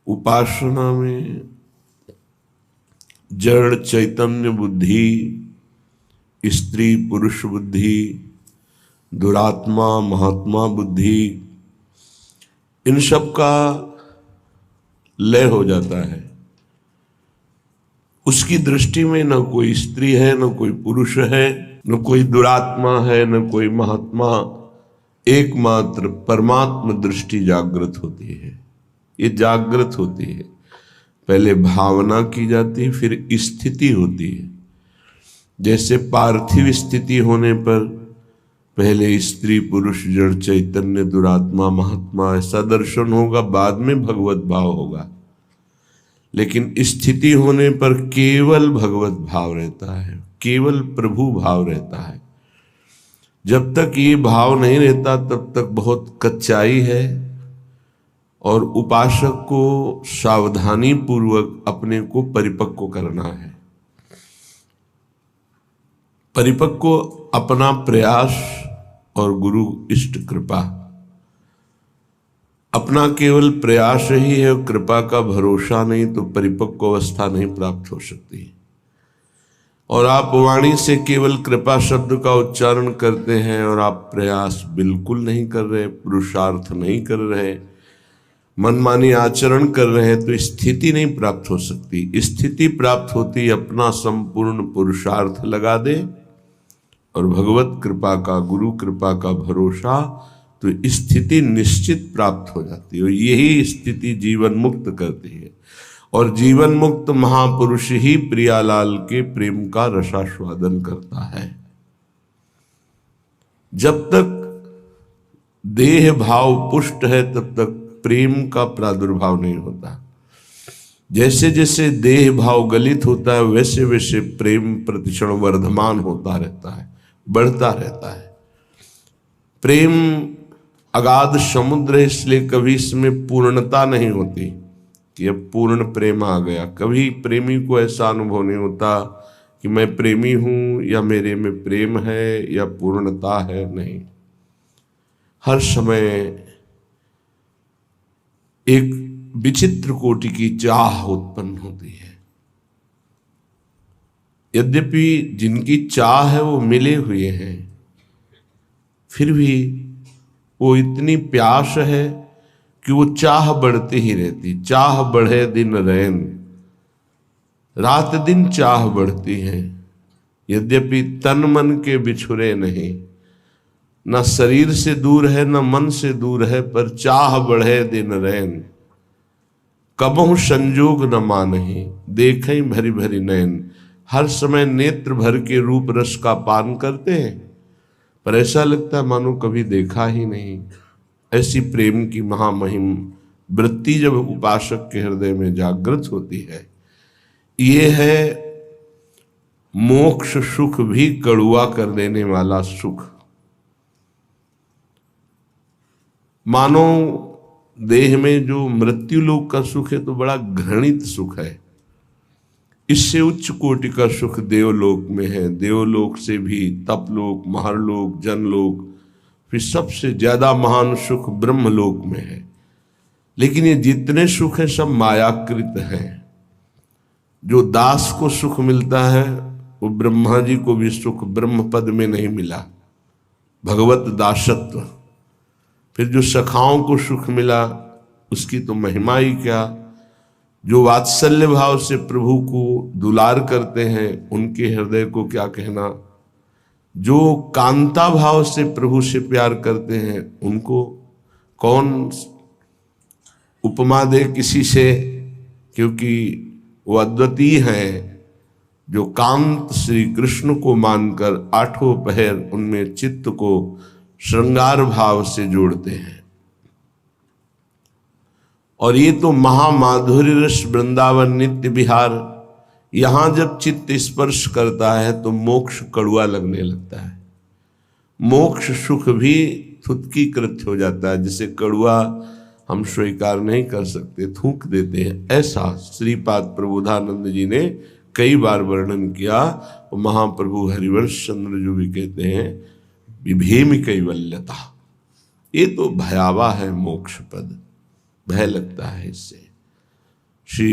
उपासना में जड़ चैतन्य बुद्धि, स्त्री पुरुष बुद्धि, दुरात्मा महात्मा बुद्धि, इन सब का लय हो जाता है। उसकी दृष्टि में न कोई स्त्री है, न कोई पुरुष है, न कोई दुरात्मा है, न कोई महात्मा, एकमात्र परमात्म दृष्टि जागृत होती है। ये जागृत होती है, पहले भावना की जाती है, फिर स्थिति होती है। जैसे पार्थिव स्थिति होने पर पहले स्त्री पुरुष जड़ चैतन्य दुरात्मा महात्मा ऐसा दर्शन होगा, बाद में भगवत भाव होगा। लेकिन स्थिति होने पर केवल भगवत भाव रहता है, केवल प्रभु भाव रहता है। जब तक ये भाव नहीं रहता तब तक बहुत कच्चाई है, और उपासक को सावधानी पूर्वक अपने को परिपक्व करना है। परिपक्व अपना प्रयास और गुरु इष्ट कृपा। अपना केवल प्रयास ही है, कृपा का भरोसा नहीं तो परिपक्व अवस्था नहीं प्राप्त हो सकती। और आप वाणी से केवल कृपा शब्द का उच्चारण करते हैं और आप प्रयास बिल्कुल नहीं कर रहे, पुरुषार्थ नहीं कर रहे, मनमानी आचरण कर रहे हैं, तो स्थिति नहीं प्राप्त हो सकती। स्थिति प्राप्त होती अपना संपूर्ण पुरुषार्थ लगा दे और भगवत कृपा का, गुरु कृपा का भरोसा, तो स्थिति निश्चित प्राप्त हो जाती है। यही स्थिति जीवन मुक्त करती है। और जीवन मुक्त महापुरुष ही प्रियालाल के प्रेम का रसास्वादन करता है। जब तक देह भाव पुष्ट है तब तक प्रेम का प्रादुर्भाव नहीं होता। जैसे जैसे देह भाव गलित होता है वैसे वैसे प्रेम प्रतिक्षण वर्धमान होता रहता है, बढ़ता रहता है। प्रेम अगाध समुद्र है, इसलिए कभी इसमें पूर्णता नहीं होती कि अब पूर्ण प्रेम आ गया। कभी प्रेमी को ऐसा अनुभव नहीं होता कि मैं प्रेमी हूं या मेरे में प्रेम है या पूर्णता है, नहीं। हर समय एक विचित्र कोटि की चाह उत्पन्न होती है। यद्यपि जिनकी चाह है वो मिले हुए हैं, फिर भी वो इतनी प्यास है कि वो चाह बढ़ती ही रहती। चाह बढ़े दिन रैन, रात दिन चाह बढ़ती है। यद्यपि तन मन के बिछुरे नहीं, न शरीर से दूर है न मन से दूर है, पर चाह बढ़े दिन रैन। कबहु संजोग न मानहि, देखें भरी भरी नैन। हर समय नेत्र भर के रूप रस का पान करते हैं, पर ऐसा लगता है मानो कभी देखा ही नहीं। ऐसी प्रेम की महामहिम वृत्ति जब उपासक के हृदय में जागृत होती है, ये है मोक्ष सुख भी कड़ुआ कर देने वाला सुख। मानो देह में जो मृत्यु लोक का सुख है तो बड़ा घृणित सुख है। इससे उच्च कोटि का सुख देवलोक में है। देवलोक से भी तपलोक, महरलोक, जनलोक, फिर सबसे ज्यादा महान सुख ब्रह्मलोक में है। लेकिन ये जितने सुख हैं सब मायाकृत हैं। जो दास को सुख मिलता है वो ब्रह्मा जी को भी सुख ब्रह्म पद में नहीं मिला, भगवत दासत्व। फिर जो सखाओं को सुख मिला उसकी तो महिमा ही क्या। जो वात्सल्य भाव से प्रभु को दुलार करते हैं उनके हृदय को क्या कहना। जो कांता भाव से प्रभु से प्यार करते हैं उनको कौन उपमा दे किसी से, क्योंकि वो अद्वितीय हैं। जो कांत श्री कृष्ण को मानकर आठों पहर उनमें चित्त को श्रृंगार भाव से जोड़ते हैं। और ये तो महामाधुर्य रस वृंदावन नित्य विहार, यहां जब चित्त स्पर्श करता है तो मोक्ष कड़ुआ लगने लगता है। मोक्ष सुख भी थुत्कीकृत हो जाता है। जिसे कड़ुआ हम स्वीकार नहीं कर सकते, थूक देते हैं। ऐसा श्रीपाद प्रबोधानंद जी ने कई बार वर्णन किया। और महाप्रभु हरिवंश चंद्र जो भी कहते हैं विभेम कैवल्यता, ये तो भयावह है मोक्ष पद, भय लगता है इससे। श्री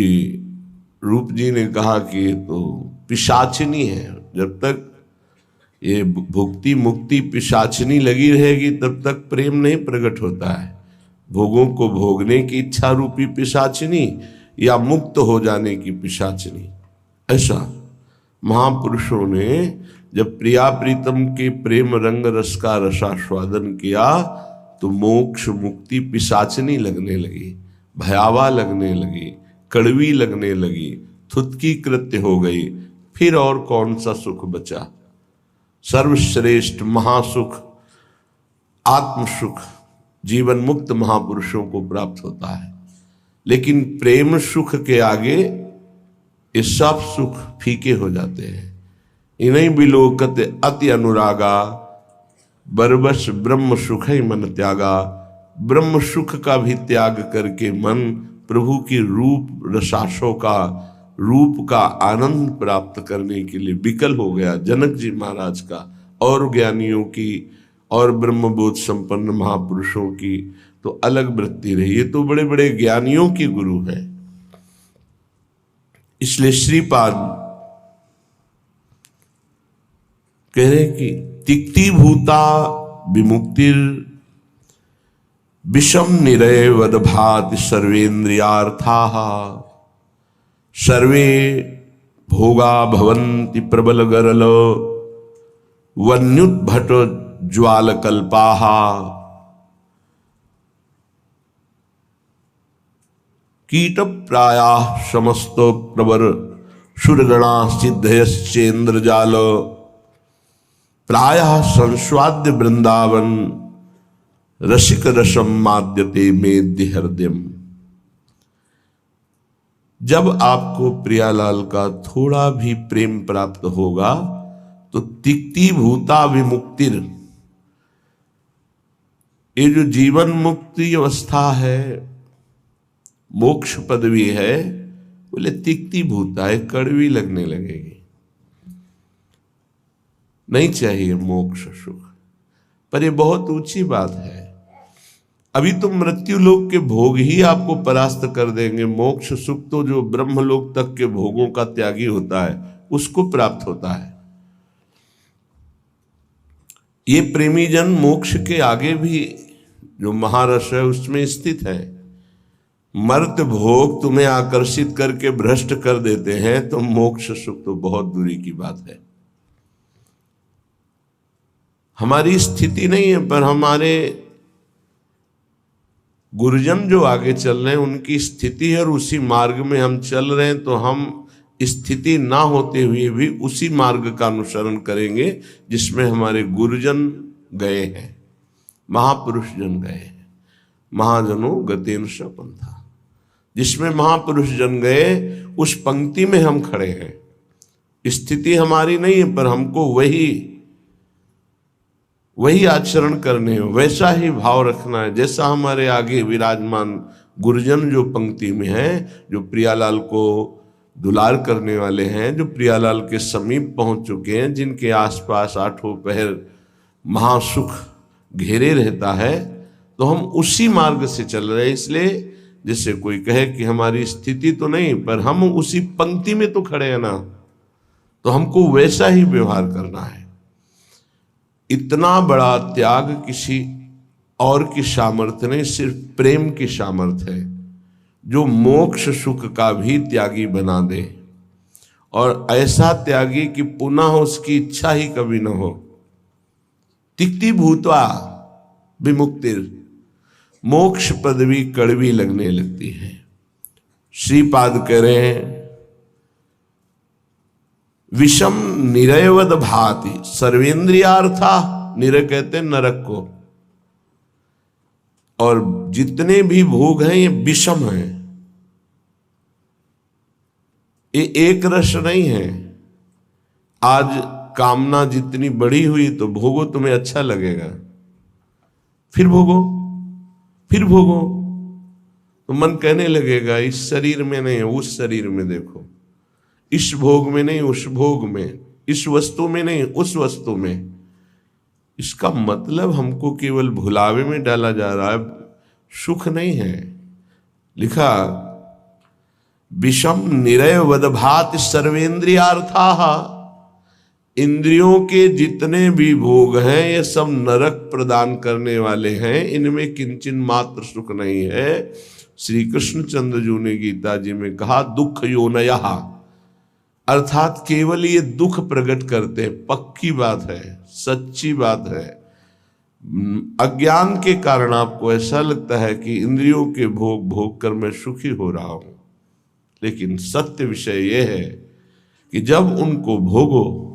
रूप जी ने कहा कि ये तो पिशाचिनी है। जब तक ये भुक्ति मुक्ति पिशाचिनी लगी रहेगी तब तक प्रेम नहीं प्रकट होता है। भोगों को भोगने की इच्छा रूपी पिशाचिनी या मुक्त हो जाने की पिशाचिनी। ऐसा महापुरुषों ने जब प्रिया प्रीतम के प्रेम रंग रस का रसास्वादन किया तो मोक्ष मुक्ति पिशाचिनी लगने लगी, भयावह लगने लगी, कड़वी लगने लगी, थुतकी कृत्य हो गई। फिर और कौन सा सुख बचा? सर्वश्रेष्ठ महासुख आत्म सुख जीवन मुक्त महापुरुषों को प्राप्त होता है। लेकिन प्रेम सुख के आगे ये सब सुख फीके हो जाते हैं। इन्हीं बिलोकत अति अनुरागा, बरबस ब्रह्म सुख ही मन त्यागा। ब्रह्म सुख का भी त्याग करके मन प्रभु की रूप रसासों का रूप का आनंद प्राप्त करने के लिए विकल हो गया। जनक जी महाराज का और ज्ञानियों की और ब्रह्मबोध संपन्न महापुरुषों की तो अलग वृत्ति रही। ये तो बड़े बड़े ज्ञानियों के गुरु हैं। इसलिए श्रीपाद कह रहे कि तिक्ति भूता विमुक्तिर विषम निरय वदभाति सर्वेन्द्रियार्थाः सर्वे भोगा भवन्ति प्रबल गरल वन्युद्भट ज्वाल कल्पाः कीट प्रायाः समस्तो प्रवर सुरगणा सिद्धयश्चेन्द्रजाल प्रायः संस्वाद्य वृंदावन रसिक रसम माद्यते मेद्य हृदयम। जब आपको प्रियालाल का थोड़ा भी प्रेम प्राप्त होगा तो तिक्ति भूता विमुक्तिर, ये जो जीवन मुक्ति अवस्था है, मोक्ष पदवी है, बोले तिक्ति भूता है, कड़वी लगने लगेगी। नहीं चाहिए मोक्ष सुख, पर ये बहुत ऊंची बात है। अभी तो मृत्यु लोक के भोग ही आपको परास्त कर देंगे। मोक्ष सुख तो जो ब्रह्मलोक तक के भोगों का त्यागी होता है उसको प्राप्त होता है। ये प्रेमी जन मोक्ष के आगे भी जो महारस है उसमें स्थित है। मर्त भोग तुम्हें आकर्षित करके भ्रष्ट कर देते हैं तो मोक्ष सुख तो बहुत दूरी की बात है। हमारी स्थिति नहीं है, पर हमारे गुरुजन जो आगे चल रहे हैं उनकी स्थिति है और उसी मार्ग में हम चल रहे हैं, तो हम स्थिति ना होते हुए भी उसी मार्ग का अनुसरण करेंगे जिसमें हमारे गुरुजन गए हैं, महापुरुष जन गए हैं। महाजनों गतेन स पंथा, जिसमें महापुरुष जन गए उस पंक्ति में हम खड़े हैं। स्थिति हमारी नहीं है, पर हमको वही आचरण करने हो, वैसा ही भाव रखना है जैसा हमारे आगे विराजमान गुरुजन जो पंक्ति में हैं, जो प्रियालाल को दुलार करने वाले हैं, जो प्रियालाल के समीप पहुंच चुके हैं, जिनके आसपास आठों पहर महासुख घेरे रहता है, तो हम उसी मार्ग से चल रहे हैं। इसलिए जैसे कोई कहे कि हमारी स्थिति तो नहीं, पर हम उसी पंक्ति में तो खड़े हैं ना, तो हमको वैसा ही व्यवहार करना है। इतना बड़ा त्याग किसी और की सामर्थ्य नहीं, सिर्फ प्रेम की सामर्थ्य है जो मोक्ष सुख का भी त्यागी बना दे, और ऐसा त्यागी कि पुनः उसकी इच्छा ही कभी न हो। तिक्ति भूत्वा विमुक्तिर, मोक्ष पदवी कड़वी लगने लगती है। श्रीपाद कह रहे हैं विषम निरयवद भाति सर्वेन्द्रियार्था, निरय कहते हैं नरक को, और जितने भी भोग हैं ये विषम हैं, ये एक रस नहीं है। आज कामना जितनी बड़ी हुई तो भोगो, तुम्हें अच्छा लगेगा, फिर भोगो, फिर भोगो, तो मन कहने लगेगा इस शरीर में नहीं, उस शरीर में देखो, इस भोग में नहीं उस भोग में, इस वस्तु में नहीं उस वस्तु में। इसका मतलब हमको केवल भुलावे में डाला जा रहा है, सुख नहीं है। लिखा विषम निरय वदभाति सर्वेंद्रियार्थाः। इंद्रियों के जितने भी भोग हैं ये सब नरक प्रदान करने वाले हैं, इनमें किंचन मात्र सुख नहीं है। श्री कृष्णचंद्र जी ने गीता जी में कहा दुख योनयः, अर्थात केवल ये दुख प्रकट करते हैं। पक्की बात है, सच्ची बात है। अज्ञान के कारण आपको ऐसा लगता है कि इंद्रियों के भोग भोग कर मैं सुखी हो रहा हूं, लेकिन सत्य विषय यह है कि जब उनको भोगो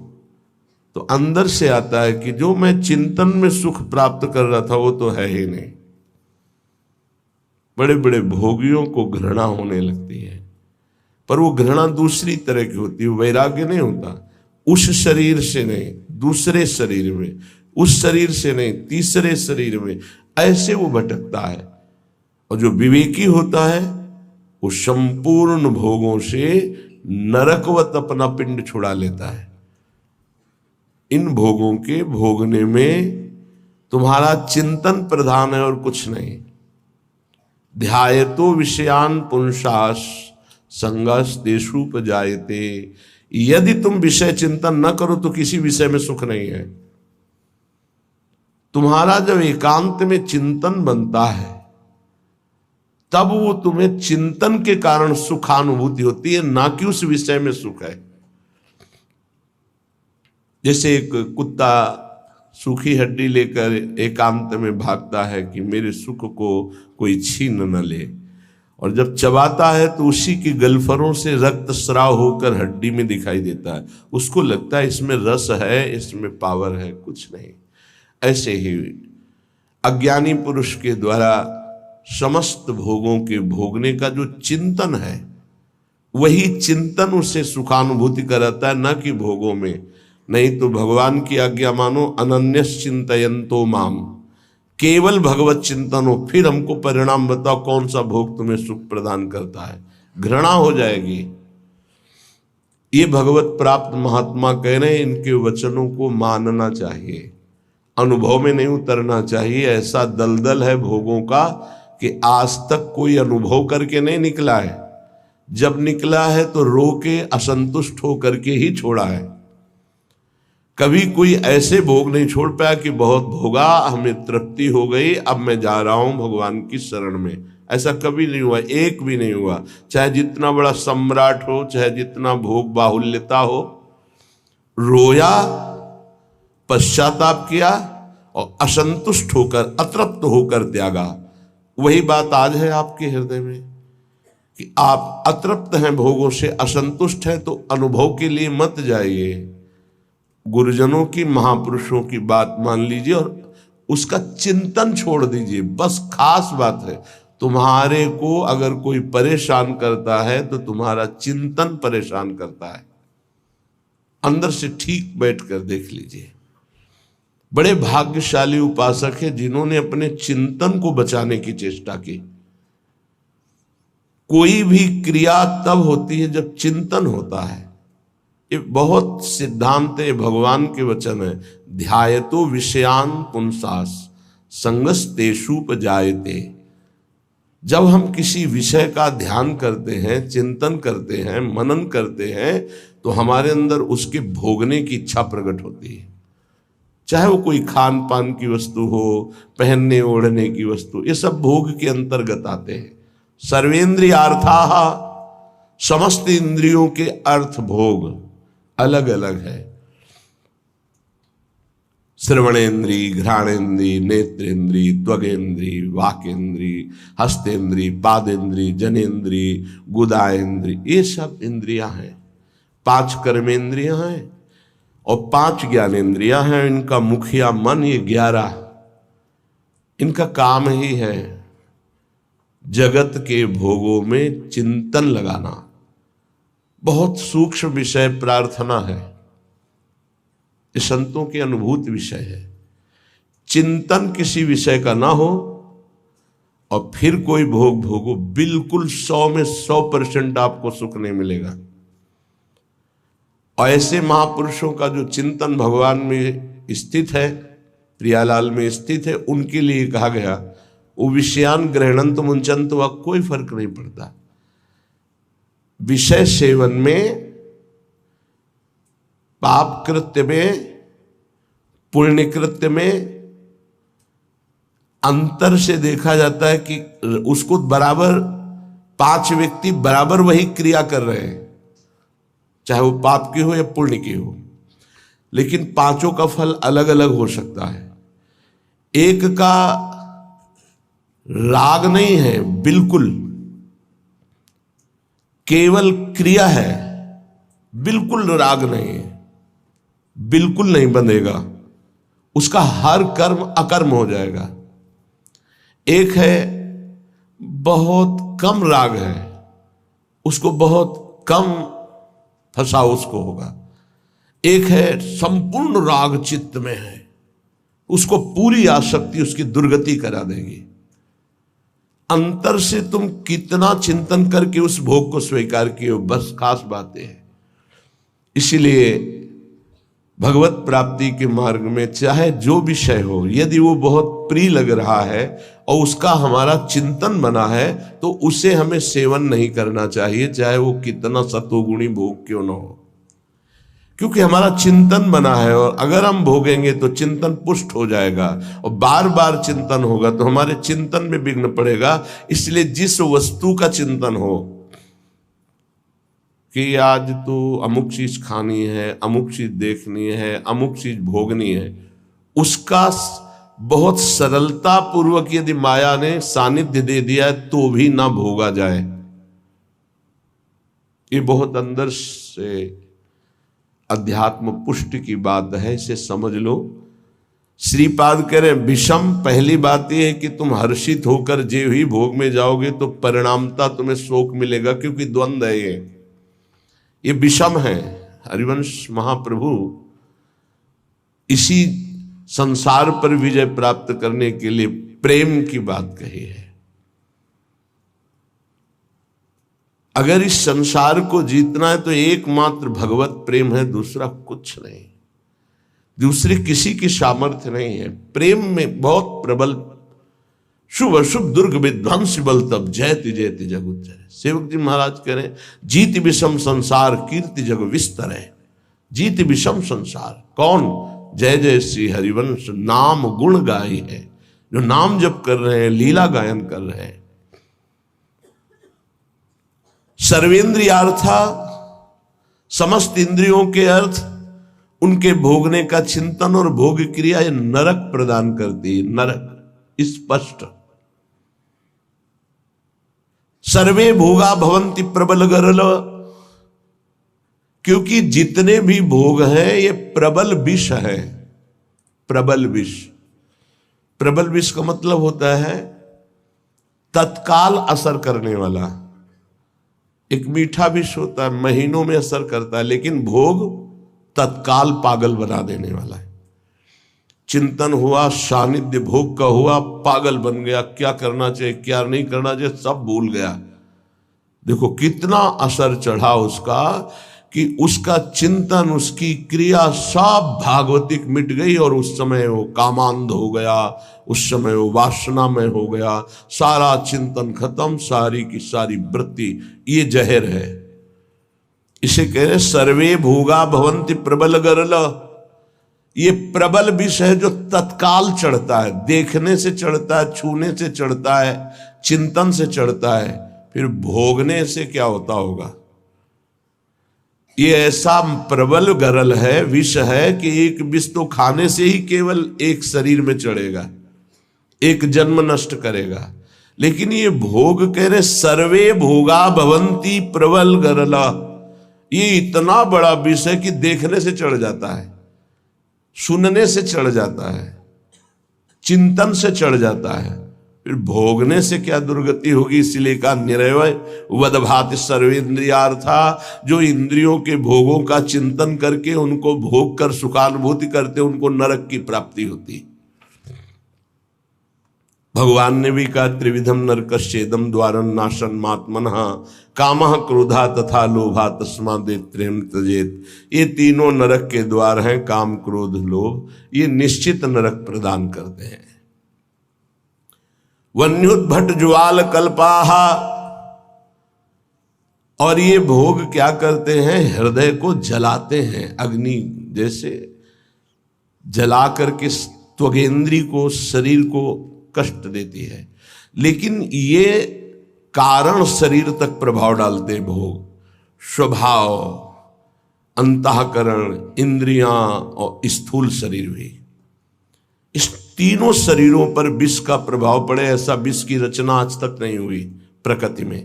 तो अंदर से आता है कि जो मैं चिंतन में सुख प्राप्त कर रहा था वो तो है ही नहीं। बड़े बड़े भोगियों को घृणा होने लगती है, पर वो घृणा दूसरी तरह की होती है, वैराग्य नहीं होता। उस शरीर से नहीं, दूसरे शरीर में, उस शरीर से नहीं, तीसरे शरीर में, ऐसे वो भटकता है। और जो विवेकी होता है वो संपूर्ण भोगों से नरकवत अपना पिंड छुड़ा लेता है। इन भोगों के भोगने में तुम्हारा चिंतन प्रधान है और कुछ नहीं। ध्यायतो विषयान पुंसास संगस तेषुपजायते। यदि तुम विषय चिंतन न करो तो किसी विषय में सुख नहीं है। तुम्हारा जब एकांत में चिंतन बनता है तब वो तुम्हें चिंतन के कारण सुखानुभूति होती है, ना कि उस विषय में सुख है। जैसे एक कुत्ता सूखी हड्डी लेकर एकांत में भागता है कि मेरे सुख को कोई छीन न ले, और जब चबाता है तो उसी की गलफरों से रक्त स्राव होकर हड्डी में दिखाई देता है। उसको लगता है इसमें रस है, इसमें पावर है, कुछ नहीं। ऐसे ही अज्ञानी पुरुष के द्वारा समस्त भोगों के भोगने का जो चिंतन है वही चिंतन उसे सुखानुभूति कराता है, न कि भोगों में। नहीं तो भगवान की आज्ञा मानो, अनन्यस चिंतयन्तो माम, केवल भगवत चिंतन हो, फिर हमको परिणाम बताओ कौन सा भोग तुम्हें सुख प्रदान करता है। घृणा हो जाएगी। ये भगवत प्राप्त महात्मा कह रहे हैं, इनके वचनों को मानना चाहिए, अनुभव में नहीं उतरना चाहिए। ऐसा दलदल है भोगों का कि आज तक कोई अनुभव करके नहीं निकला है। जब निकला है तो रो के असंतुष्ट होकर के ही छोड़ा है। कभी कोई ऐसे भोग नहीं छोड़ पाया कि बहुत भोगा, हमें तृप्ति हो गई, अब मैं जा रहा हूं भगवान की शरण में। ऐसा कभी नहीं हुआ, एक भी नहीं हुआ। चाहे जितना बड़ा सम्राट हो, चाहे जितना भोग बाहुल्यता हो, रोया, पश्चाताप किया और असंतुष्ट होकर, अतृप्त होकर त्यागा। वही बात आज है आपके हृदय में कि आप अतृप्त हैं, भोगों से असंतुष्ट हैं, तो अनुभव के लिए मत जाइए। गुरुजनों की, महापुरुषों की बात मान लीजिए और उसका चिंतन छोड़ दीजिए। बस खास बात है, तुम्हारे को अगर कोई परेशान करता है तो तुम्हारा चिंतन परेशान करता है। अंदर से ठीक बैठकर देख लीजिए। बड़े भाग्यशाली उपासक है जिन्होंने अपने चिंतन को बचाने की चेष्टा की। कोई भी क्रिया तब होती है जब चिंतन होता है। ये बहुत सिद्धांत है, भगवान के वचन है। ध्यायतो विषयान पुंसास संगस तेषुपजायते। जब हम किसी विषय का ध्यान करते हैं, चिंतन करते हैं, मनन करते हैं, तो हमारे अंदर उसके भोगने की इच्छा प्रकट होती है। चाहे वो कोई खान पान की वस्तु हो, पहनने ओढ़ने की वस्तु, ये सब भोग के अंतर्गत आते हैं। सर्वेंद्रियार्थाः, समस्त इंद्रियों के अर्थ भोग अलग अलग है। श्रवणेन्द्री, घ्राणेन्द्री, नेत्रेन्द्री, त्वगेन्द्री, वाकेन्द्री, हस्तेन्द्री, पादेन्द्री, जनेन्द्री, गुदाएन्द्री, ये सब इंद्रियां हैं। 5 कर्मेंद्रियां हैं और 5 ज्ञानेन्द्रियां हैं। इनका मुखिया मन, ये 11 इनका काम ही है जगत के भोगों में चिंतन लगाना। बहुत सूक्ष्म विषय प्रार्थना है, ये संतों के अनुभूत विषय है। चिंतन किसी विषय का ना हो और फिर कोई भोग भोगो, बिल्कुल 100 में 100% आपको सुख नहीं मिलेगा। और ऐसे महापुरुषों का जो चिंतन भगवान में स्थित है, प्रियालाल में स्थित है, उनके लिए कहा गया वो, विषयान ग्रहणंत मुंचंत, वह कोई फर्क नहीं पड़ता। विषय सेवन में, पाप कृत्य में, पुण्य कृत्य में अंतर से देखा जाता है कि उसको बराबर 5 व्यक्ति बराबर वही क्रिया कर रहे हैं, चाहे वो पाप की हो या पुण्य की हो, लेकिन पांचों का फल अलग अलग हो सकता है। एक का राग नहीं है, बिल्कुल केवल क्रिया है, बिल्कुल राग नहीं है, बिल्कुल नहीं बंधेगा, उसका हर कर्म अकर्म हो जाएगा। एक है बहुत कम राग है, उसको बहुत कम फसाओ उसको होगा। एक है संपूर्ण राग चित्त में है, उसको पूरी आसक्ति उसकी दुर्गति करा देगी। अंतर से तुम कितना चिंतन करके उस भोग को स्वीकार किए हो, बस खास बातें हैं। इसीलिए भगवत प्राप्ति के मार्ग में चाहे जो विषय हो, यदि वो बहुत प्रिय लग रहा है और उसका हमारा चिंतन बना है, तो उसे हमें सेवन नहीं करना चाहिए, चाहे वो कितना सतोगुणी भोग क्यों न हो, क्योंकि हमारा चिंतन बना है। और अगर हम भोगेंगे तो चिंतन पुष्ट हो जाएगा, और बार बार चिंतन होगा तो हमारे चिंतन में विघ्न पड़ेगा। इसलिए जिस वस्तु का चिंतन हो कि आज तो अमुक चीज खानी है, अमुक चीज देखनी है, अमुक चीज भोगनी है, उसका बहुत सरलता पूर्वक यदि माया ने सानिध्य दे दिया तो भी ना भोगा जाए, ये बहुत अंदर से अध्यात्म पुष्टि की बात है, इसे समझ लो। श्रीपाद कह रहे विषम, पहली बात यह है कि तुम हर्षित होकर जे ही भोग में जाओगे तो परिणामता तुम्हें शोक मिलेगा, क्योंकि द्वंद है, ये विषम है। हरिवंश महाप्रभु इसी संसार पर विजय प्राप्त करने के लिए प्रेम की बात कही है। अगर इस संसार को जीतना है तो एकमात्र भगवत प्रेम है, दूसरा कुछ नहीं, दूसरी किसी की सामर्थ्य नहीं है। प्रेम में बहुत प्रबल शुभ अशुभ दुर्ग विध्वंस बल तब जयति जयति जग उच्चरे। सेवक जी महाराज कह रहे जीत विषम संसार कीर्ति जग विस्तर है। जीत विषम संसार कौन? जय जय श्री हरिवंश नाम गुण गाई है, जो नाम जप कर रहे हैं, लीला गायन कर रहे हैं। सर्वेंद्रियार्था, समस्त इंद्रियों के अर्थ, उनके भोगने का चिंतन और भोग क्रिया ये नरक प्रदान करती है, नरक स्पष्ट। सर्वे भोगा भवंति प्रबल गरल, क्योंकि जितने भी भोग हैं ये प्रबल विष है। प्रबल विष, प्रबल विष का मतलब होता है तत्काल असर करने वाला। एक मीठा विष होता है, महीनों में असर करता है, लेकिन भोग तत्काल पागल बना देने वाला है। चिंतन हुआ, सानिध्य भोग का हुआ, पागल बन गया, क्या करना चाहिए क्या नहीं करना चाहिए सब भूल गया। देखो कितना असर चढ़ा उसका, कि उसका चिंतन, उसकी क्रिया सब भागवतिक मिट गई, और उस समय वो कामांध हो गया, उस समय वो वासना में हो गया, सारा चिंतन खत्म, सारी की सारी वृत्ति। ये जहर है, इसे कह रहे सर्वे भोगा भवंति प्रबल गरल। ये प्रबल विष है जो तत्काल चढ़ता है, देखने से चढ़ता है, छूने से चढ़ता है, चिंतन से चढ़ता है, फिर भोगने से क्या होता होगा। ये ऐसा प्रबल गरल है, विष है, कि एक विष तो खाने से ही केवल एक शरीर में चढ़ेगा, एक जन्म नष्ट करेगा। लेकिन ये भोग कह रहे सर्वे भोगा भवंती प्रबल गरला, ये इतना बड़ा विष है कि देखने से चढ़ जाता है, सुनने से चढ़ जाता है, चिंतन से चढ़ जाता है, फिर भोगने से क्या दुर्गति होगी। इसलिए कहा निरवय वदभाति सर्वेंद्रियार्था, जो इंद्रियों के भोगों का चिंतन करके उनको भोग कर सुखानुभूति करते उनको नरक की प्राप्ति होती। भगवान ने भी कहा त्रिविधम नरकश्चेदम द्वारम नाशन मात्मनः कामः क्रोधा तथा लोभा तस्मादेत्रेम त्यजेत। ये तीनों नरक के द्वार हैं, काम क्रोध लोभ, ये निश्चित नरक प्रदान करते हैं। वन्युद्भट ज्वाल कल्पाहा, और ये भोग क्या करते हैं, हृदय को जलाते हैं, अग्नि जैसे जला करके त्वगेंद्री को, शरीर को कष्ट देती है। लेकिन ये कारण शरीर तक प्रभाव डालते हैं भोग, स्वभाव, अंतःकरण, इंद्रियां और स्थूल शरीर भी। इस तीनों शरीरों पर विष का प्रभाव पड़े, ऐसा विष की रचना आज तक नहीं हुई प्रकृति में।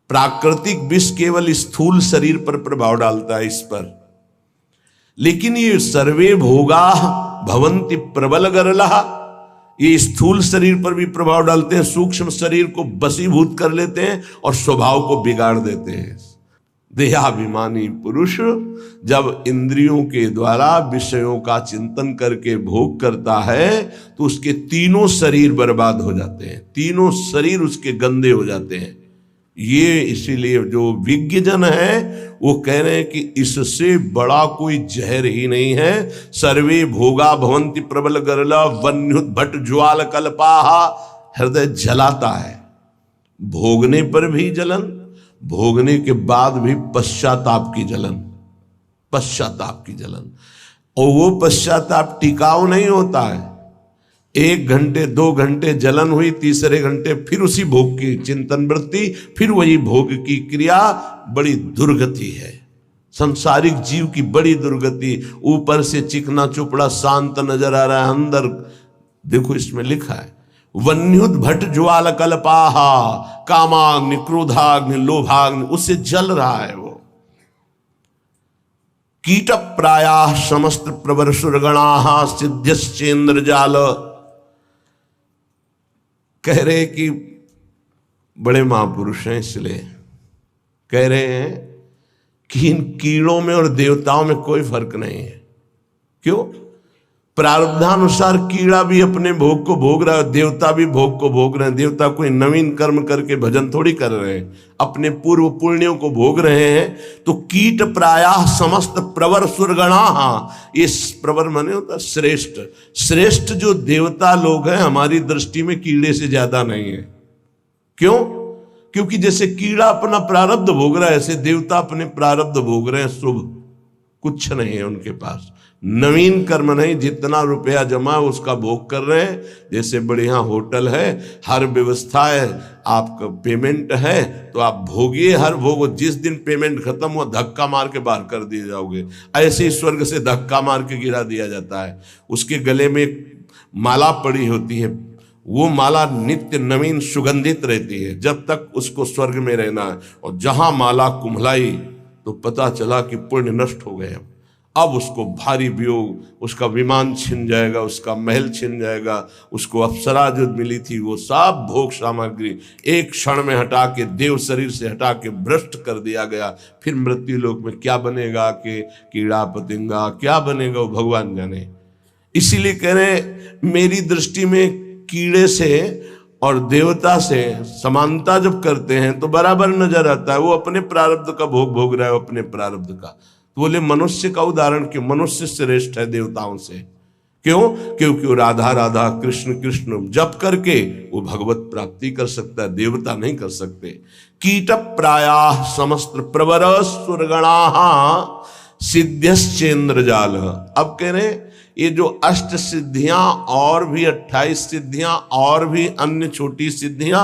प्राकृतिक विष केवल स्थूल शरीर पर प्रभाव डालता है, इस पर। लेकिन ये सर्वे भोगा भवंति प्रबल गरलहा, ये स्थूल शरीर पर भी प्रभाव डालते हैं, सूक्ष्म शरीर को वशीभूत कर लेते हैं और स्वभाव को बिगाड़ देते हैं। देहाभिमानी पुरुष जब इंद्रियों के द्वारा विषयों का चिंतन करके भोग करता है तो उसके तीनों शरीर बर्बाद हो जाते हैं, तीनों शरीर उसके गंदे हो जाते हैं। ये इसीलिए जो विज्ञजन है वो कह रहे हैं कि इससे बड़ा कोई जहर ही नहीं है। सर्वे भोगा भवंति प्रबल गरला वन्युत भट ज्वाल कल्पाहा, हृदय जलाता है, भोगने पर भी जलन, भोगने के बाद भी पश्चाताप की जलन, पश्चाताप की जलन। और वो पश्चाताप टिकाऊ नहीं होता है, 1 घंटे 2 घंटे जलन हुई, तीसरे घंटे फिर उसी भोग की चिंतन वृत्ति, फिर वही भोग की क्रिया। बड़ी दुर्गति है संसारिक जीव की, बड़ी दुर्गति। ऊपर से चिकना चुपड़ा शांत नजर आ रहा है, अंदर देखो इसमें लिखा है वन्युत भट ज्वाल कल्पाहा, कामाग्नि, क्रोधाग्नि, लोभाग्नि, उससे जल रहा है वो। कीट प्रायाः समस्त प्रवर सुरगणाः सिद्ध्यश्चेन्द्र जाल, कह रहे कि बड़े महापुरुष हैं, इसलिए कह रहे हैं कि इन कीड़ों में और देवताओं में कोई फर्क नहीं है। क्यों? प्रारब्धानुसार कीड़ा भी अपने भोग को भोग रहा है, देवता भी भोग को भोग रहे हैं। देवता कोई नवीन कर्म करके भजन थोड़ी कर रहे हैं, अपने पूर्व पुण्यों को भोग रहे हैं। तो कीट प्रायः समस्त प्रवर सुरगणाः, ये प्रवर माने होता श्रेष्ठ, श्रेष्ठ जो देवता लोग हैं हमारी दृष्टि में कीड़े से ज्यादा नहीं है। क्यों? क्योंकि जैसे कीड़ा अपना प्रारब्ध भोग रहा है, ऐसे देवता अपने प्रारब्ध भोग रहे हैं। शुभ कुछ नहीं है उनके पास, नवीन कर्म नहीं, जितना रुपया जमा उसका भोग कर रहे हैं। जैसे बढ़िया होटल है, हर व्यवस्था है, आपका पेमेंट है तो आप भोगिए हर भोग, जिस दिन पेमेंट खत्म हुआ धक्का मार के बाहर कर दिए जाओगे। ऐसे ही स्वर्ग से धक्का मार के गिरा दिया जाता है। उसके गले में एक माला पड़ी होती है, वो माला नित्य नवीन सुगंधित रहती है जब तक उसको स्वर्ग में रहना है। और जहां माला कुम्हलाई तो पता चला कि पुण्य नष्ट हो गए। अब उसको भारी वियोग, उसका विमान छिन जाएगा, उसका महल छिन जाएगा, उसको अप्सरा जो मिली थी वो सब भोग सामग्री एक क्षण में हटा के, देव शरीर से हटा के भ्रष्ट कर दिया गया। फिर मृत्यु लोक में क्या बनेगा कि कीड़ा पतिंगा क्या बनेगा वो भगवान जाने। इसीलिए कह रहे मेरी दृष्टि में कीड़े से और देवता से समानता जब करते हैं तो बराबर नजर आता है। वो अपने प्रारब्ध का भोग भोग रहा है, अपने प्रारब्ध का। तो बोले मनुष्य का उदाहरण क्यों? मनुष्य श्रेष्ठ है देवताओं से। क्यों? क्योंकि वो राधा राधा कृष्ण कृष्ण जप करके वो भगवत प्राप्ति कर सकता है, देवता नहीं कर सकते। कीट प्रायाः समस्त प्रवर सुरगणाः सिद्ध्यश्चेन्द्र जाल। अब कह रहे ये जो अष्ट सिद्धियां और भी 28 सिद्धियां और भी अन्य छोटी सिद्धियां,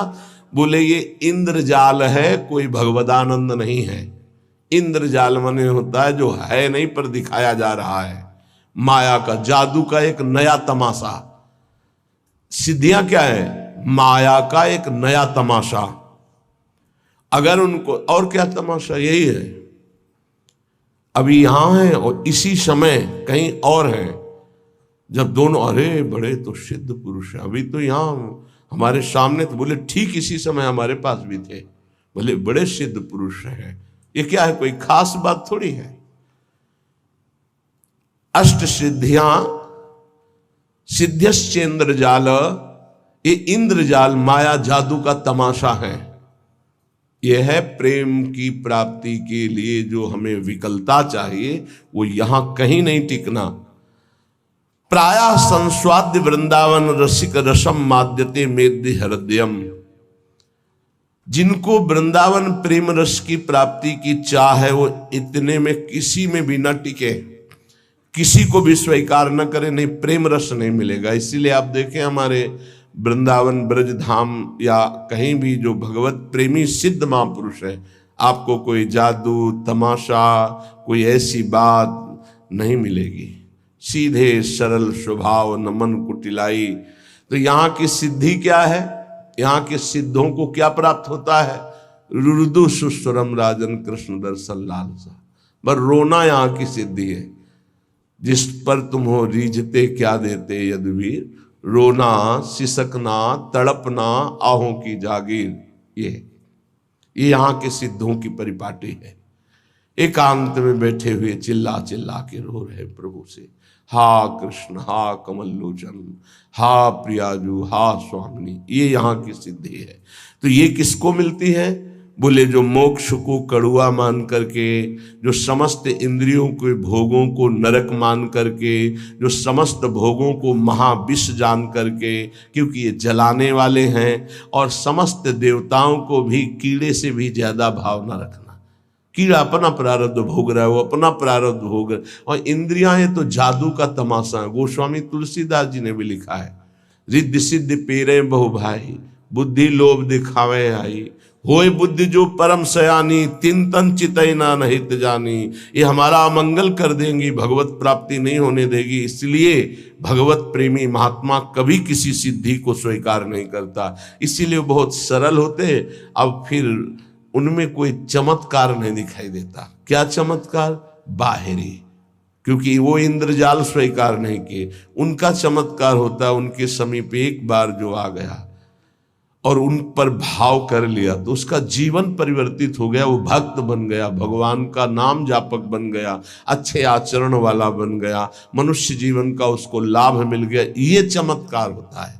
बोले ये इंद्रजाल है, कोई भगवदानंद नहीं है। इंद्रजाल माने होता है जो है नहीं पर दिखाया जा रहा है, माया का, जादू का एक नया तमाशा। सिद्धियां क्या है? माया का एक नया तमाशा। अगर उनको और क्या तमाशा, यही है अभी यहां है और इसी समय कहीं और है। जब दोनों अरे बड़े तो सिद्ध पुरुष हैं, अभी तो यहां हमारे सामने, तो बोले ठीक इसी समय हमारे पास भी थे, बोले बड़े सिद्ध पुरुष हैं। ये क्या है? कोई खास बात थोड़ी है। अष्ट सिद्धियां सिद्ध्यश्चेन्द्र जाल, ये इंद्रजाल माया जादू का तमाशा है। यह है प्रेम की प्राप्ति के लिए जो हमें विकलता चाहिए वो यहां कहीं नहीं टिकना। प्रायः संस्वाद्य वृंदावन रसिक रसम माद्यते मेद्य हृदयम। जिनको वृंदावन प्रेम रस की प्राप्ति की चाह है वो इतने में किसी में भी न टिके, किसी को भी स्वीकार न करे, नहीं प्रेम रस नहीं मिलेगा। इसीलिए आप देखें हमारे वृंदावन ब्रज धाम या कहीं भी जो भगवत प्रेमी सिद्ध महापुरुष है, आपको कोई जादू तमाशा कोई ऐसी बात नहीं मिलेगी। सीधे सरल स्वभाव, नमन कुटिलाई। तो यहाँ की सिद्धि क्या है? यहाँ के सिद्धों को क्या प्राप्त होता है? रुदु सुस्वरम राजन कृष्ण दर्शन लालसा। पर रोना यहाँ की सिद्धि है। जिस पर तुम हो रीझते क्या देते यदुवीर, रोना सिसकना तड़पना आहों की जागीर। ये यहाँ के सिद्धों की परिपाटी है। एकांत में बैठे हुए चिल्ला चिल्ला के रो रहे प्रभु से, हा कृष्ण, हा कमल लोचन, हा प्रियाजू, हा स्वामिनी। ये यहाँ की सिद्धि है। तो ये किसको मिलती है? बोले जो मोक्ष को कड़ुआ मान करके, जो समस्त इंद्रियों के भोगों को नरक मान करके, जो समस्त भोगों को महाविष जान करके, क्योंकि ये जलाने वाले हैं, और समस्त देवताओं को भी कीड़े से भी ज्यादा भाव न रखना। कीड़ा अपना प्रारब्ध भोग रहा है, वो अपना प्रारब्ध भोग रहा है। और इंद्रियां ये तो जादू का तमाशा है। गोस्वामी तुलसीदास जी ने भी लिखा है, रिद्धि सिद्धि पेरे बहु भाई, बुद्धि लोभ दिखावे आई, होए बुद्धि जो परम सयानी, तिन तन चितैना नहित जानी। ये हमारा अमंगल कर देंगी, भगवत प्राप्ति नहीं होने देगी। इसलिए भगवत प्रेमी महात्मा कभी किसी सिद्धि को स्वीकार नहीं करता। इसीलिए बहुत सरल होते। अब फिर उनमें कोई चमत्कार नहीं दिखाई देता। क्या चमत्कार? बाहरी, क्योंकि वो इंद्रजाल स्वीकार नहीं किए। उनका चमत्कार होता उनके समीप एक बार जो आ गया और उन पर भाव कर लिया तो उसका जीवन परिवर्तित हो गया, वो भक्त बन गया, भगवान का नाम जापक बन गया, अच्छे आचरण वाला बन गया, मनुष्य जीवन का उसको लाभ मिल गया। ये चमत्कार होता है।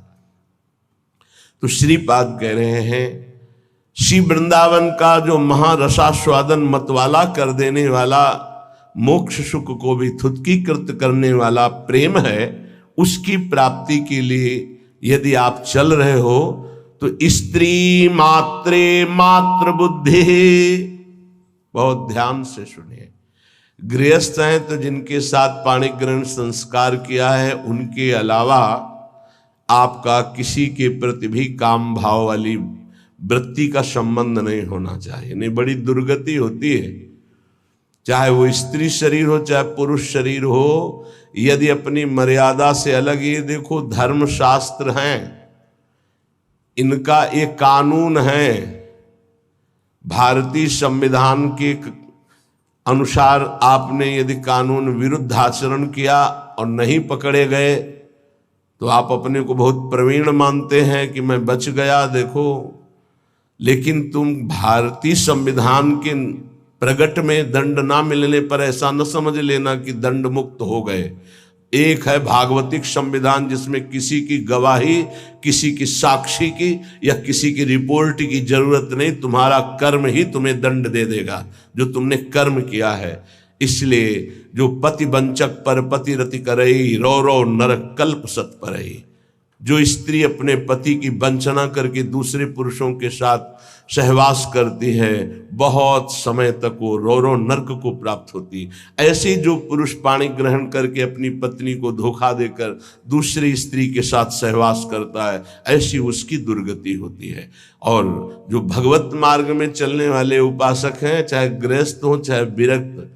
तो श्रीपाद कह रहे हैं, श्री वृंदावन का जो महारसास्वादन मतवाला कर देने वाला, मोक्ष सुख को भी थुत्कीकृत करने वाला प्रेम है, उसकी प्राप्ति के लिए यदि आप चल रहे हो तो स्त्री मात्रे मात्र बुद्धि, बहुत ध्यान से सुनिए। गृहस्थ हैं तो जिनके साथ पाणी ग्रहण संस्कार किया है, उनके अलावा आपका किसी के प्रति भी काम भाव वाली वृत्ति का संबंध नहीं होना चाहिए। नहीं, बड़ी दुर्गति होती है। चाहे वो स्त्री शरीर हो चाहे पुरुष शरीर हो, यदि अपनी मर्यादा से अलग, ये देखो धर्म शास्त्र हैं, इनका एक कानून है। भारतीय संविधान के अनुसार आपने यदि कानून विरुद्ध आचरण किया और नहीं पकड़े गए तो आप अपने को बहुत प्रवीण मानते हैं कि मैं बच गया, देखो। लेकिन तुम भारतीय संविधान के प्रगट में दंड ना मिलने पर ऐसा न समझ लेना कि दंड मुक्त हो गए। एक है भागवतिक संविधान, जिसमें किसी की गवाही, किसी की साक्षी की या किसी की रिपोर्ट की जरूरत नहीं, तुम्हारा कर्म ही तुम्हें दंड दे देगा जो तुमने कर्म किया है। इसलिए जो पति वंचक पर पति रति करई, रो रो नरक कल्प सत परई। जो स्त्री अपने पति की वंचना करके दूसरे पुरुषों के साथ सहवास करती है, बहुत समय तक वो रो रो नरक को प्राप्त होती। ऐसे जो पुरुष पाणी ग्रहण करके अपनी पत्नी को धोखा देकर दूसरी स्त्री के साथ सहवास करता है, ऐसी उसकी दुर्गति होती है। और जो भगवत मार्ग में चलने वाले उपासक हैं, चाहे गृहस्थ हो चाहे विरक्त,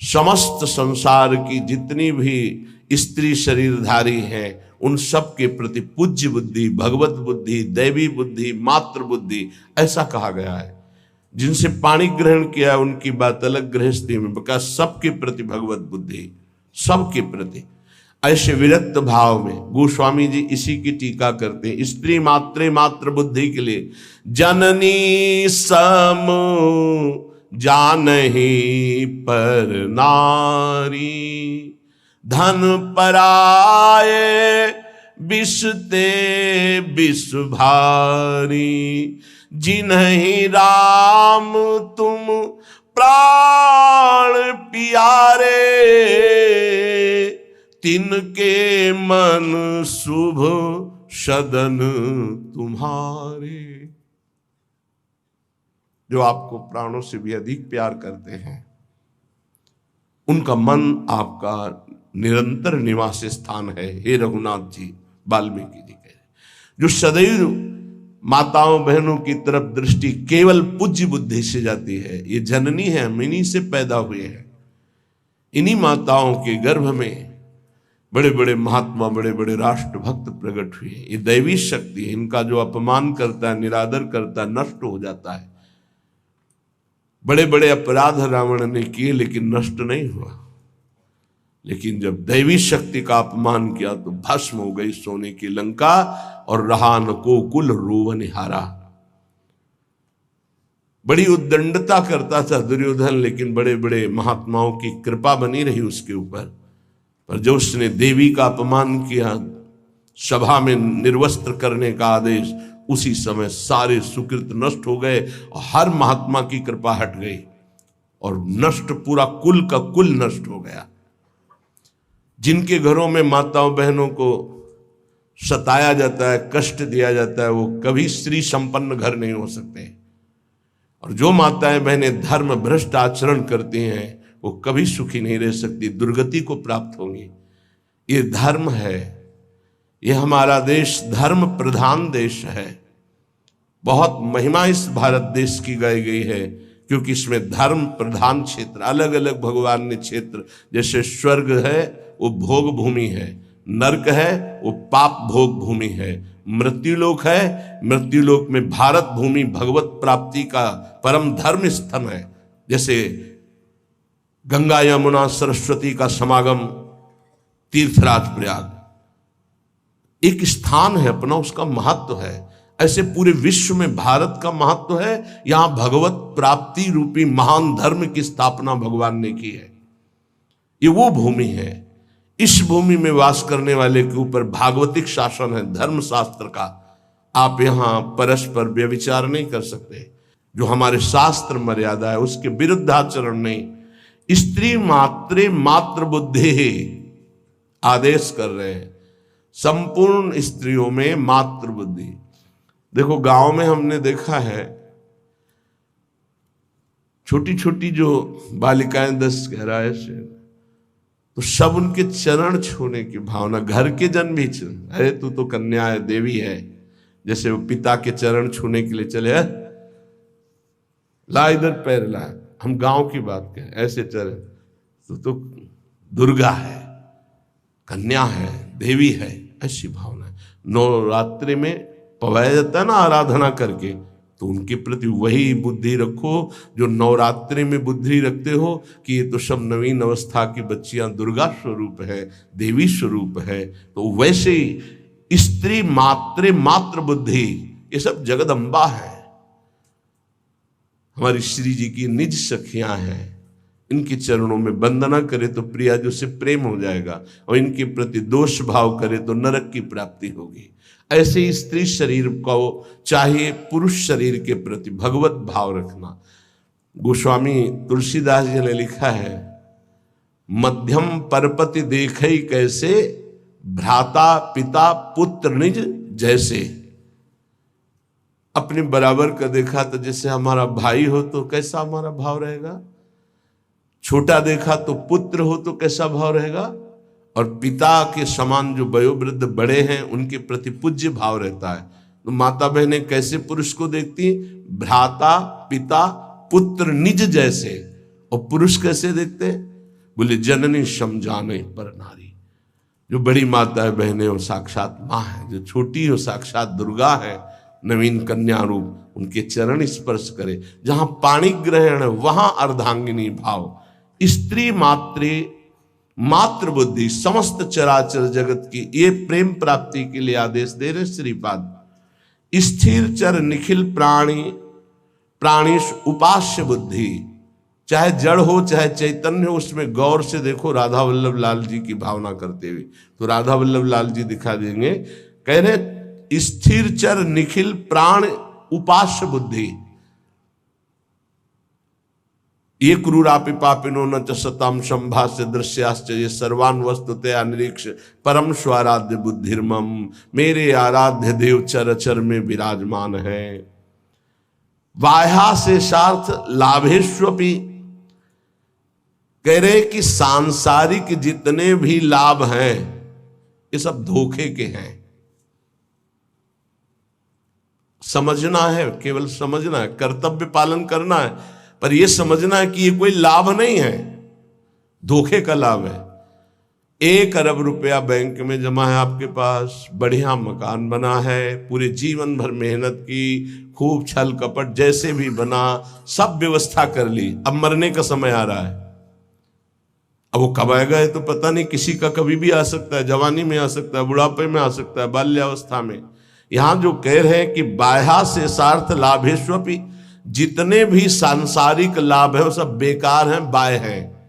समस्त संसार की जितनी भी स्त्री शरीरधारी हैं, उन सब के प्रति पूज्य बुद्धि, भगवत बुद्धि, दैवी बुद्धि, मातृ बुद्धि, ऐसा कहा गया है। जिनसे पाणी ग्रहण किया उनकी बात अलग, गृहस्थी में बका सबके प्रति भगवत बुद्धि, सबके प्रति। ऐसे विरक्त भाव में गोस्वामी जी इसी की टीका करते हैं। स्त्री मात्रे मातृ बुद्धि के लिए जननी सम जानहि पर नारी, धन पराए बिसते बिस भारी, जिन्हि राम तुम प्राण प्यारे, तिनके मन शुभ सदन तुम्हारे। जो आपको प्राणों से भी अधिक प्यार करते हैं, उनका मन आपका निरंतर निवास स्थान है। हे रघुनाथ जी, वाल्मीकि जी कह रहे, जो सदैव माताओं बहनों की तरफ दृष्टि केवल पूज्य बुद्धि से जाती है। ये जननी है, हम इन्हीं से पैदा हुए हैं। इन्हीं माताओं के गर्भ में बड़े बड़े महात्मा, बड़े बड़े राष्ट्र भक्त प्रकट हुए। ये दैवी शक्ति है। इनका जो अपमान करता है, निरादर करता है, नष्ट हो जाता है। बड़े बड़े अपराध रावण ने किए लेकिन नष्ट नहीं हुआ। लेकिन जब दैवी शक्ति का अपमान किया तो भस्म हो गई सोने की लंका, और रहा न को कुल रोवन हारा। बड़ी उद्दंडता करता था दुर्योधन, लेकिन बड़े बड़े महात्माओं की कृपा बनी रही उसके ऊपर। पर जो उसने देवी का अपमान किया, सभा में निर्वस्त्र करने का आदेश, उसी समय सारे सुकृत नष्ट हो गए और हर महात्मा की कृपा हट गई और नष्ट, पूरा कुल का कुल नष्ट हो गया। जिनके घरों में माताओं बहनों को सताया जाता है, कष्ट दिया जाता है, वो कभी स्त्री संपन्न घर नहीं हो सकते। और जो माताएं बहनें धर्म भ्रष्ट आचरण करती हैं, वो कभी सुखी नहीं रह सकती, दुर्गति को प्राप्त होंगी। ये धर्म है, ये हमारा देश धर्म प्रधान देश है। बहुत महिमा इस भारत देश की गाई गई है, क्योंकि इसमें धर्म प्रधान क्षेत्र, अलग अलग भगवान ने क्षेत्र, जैसे स्वर्ग है वो भोग भूमि है, नरक है वो पाप भोग भूमि है, मृत्युलोक है, मृत्युलोक में भारत भूमि भगवत प्राप्ति का परम धर्म स्थल है। जैसे गंगा यमुना सरस्वती का समागम तीर्थराज प्रयाग एक स्थान है अपना, उसका महत्व है। ऐसे पूरे विश्व में भारत का महत्व है। यहां भगवत प्राप्ति रूपी महान धर्म की स्थापना भगवान ने की है। ये वो भूमि है। इस भूमि में वास करने वाले के ऊपर भागवतिक शासन है, धर्म शास्त्र का। आप यहां परस्पर व्यभिचार नहीं कर सकते। जो हमारे शास्त्र मर्यादा है उसके विरुद्ध आचरण नहीं। स्त्री मात्रे मात्र बुद्धि आदेश कर रहे हैं, संपूर्ण स्त्रियों में मात्र बुद्धि। देखो गांव में हमने देखा है, छोटी छोटी जो बालिकाएं 10-11 से, तो सब उनके चरण छूने की भावना, घर के जन भी, अरे तू तो कन्या है, देवी है, जैसे वो पिता के चरण छूने के लिए चले, ला इधर पैर ला, हम गांव की बात करें, ऐसे चले तो दुर्गा है, कन्या है, देवी है, ऐसी भावना है। नवरात्रि में पवाया जाता है ना आराधना करके, तो उनके प्रति वही बुद्धि रखो जो नवरात्रि में बुद्धि रखते हो कि ये तो सब नवीन अवस्था की बच्चियां दुर्गा स्वरूप है, देवी स्वरूप है। तो वैसे ही स्त्री मात्रे मात्र बुद्धि, ये सब जगदम्बा है, हमारी श्री जी की निज सखियां हैं। इनके चरणों में वंदना करे तो प्रिया जो से प्रेम हो जाएगा, और इनके प्रति दोष भाव करे तो नरक की प्राप्ति होगी। ऐसे ही स्त्री शरीर को चाहे पुरुष शरीर के प्रति भगवत भाव रखना। गोस्वामी तुलसीदास जी ने लिखा है, मध्यम परपति देखई कैसे, भ्राता पिता पुत्र निज जैसे। अपने बराबर का देखा तो जैसे हमारा भाई हो तो कैसा हमारा भाव रहेगा, छोटा देखा तो पुत्र हो तो कैसा भाव रहेगा, और पिता के समान जो वयोवृद्ध बड़े हैं उनके प्रति पूज्य भाव रहता है। तो माता बहनें कैसे पुरुष को देखती, भ्राता पिता पुत्र निज जैसे। और पुरुष कैसे देखते, बोले जननी समझाने पर नारी। जो बड़ी माता है बहनें वो साक्षात माँ है, जो छोटी हो साक्षात दुर्गा है, नवीन कन्या रूप। उनके चरण स्पर्श करे, जहां पाणी ग्रहण है वहां अर्धांगिनी भाव। स्त्री मात्रे मात्र बुद्धि, समस्त चराचर जगत की ये प्रेम प्राप्ति के लिए आदेश दे रहे श्रीपाद। स्थिर चर निखिल प्राणी प्राणीश उपास्य बुद्धि, चाहे जड़ हो चाहे चैतन्य हो, उसमें गौर से देखो राधा वल्लभ लाल जी की भावना करते हुए। तो राधा वल्लभ लाल जी दिखा देंगे, कह रहे स्थिर चर निखिल प्राण उपास्य बुद्धि। ये क्रूरापि पापिनो न च सताम संभाष्य दृश्याश्च ये सर्वान वस्तुतया निरीक्ष परम स्वाराध्य बुद्धिर्मम। मेरे आराध्य देव चर चर में विराजमान है। बाह्या शेषार्थ लाभेष्वपि, कह रहे कि सांसारिक जितने भी लाभ हैं ये सब धोखे के हैं। समझना है, केवल समझना है, कर्तव्य पालन करना है, पर यह समझना है कि ये कोई लाभ नहीं है, धोखे का लाभ है। 1 अरब रुपया बैंक में जमा है आपके पास, बढ़िया मकान बना है, पूरे जीवन भर मेहनत की, खूब छल कपट जैसे भी बना, सब व्यवस्था कर ली, अब मरने का समय आ रहा है। अब वो कब आएगा ये तो पता नहीं, किसी का कभी भी आ सकता है, जवानी में आ सकता है, बुढ़ापे में आ सकता है, बाल्यावस्था में। यहां जो कह रहे हैं कि बाह्या शेषार्थ लाभेष्वपि, जितने भी सांसारिक लाभ है वो सब बेकार हैं, बाह्य हैं।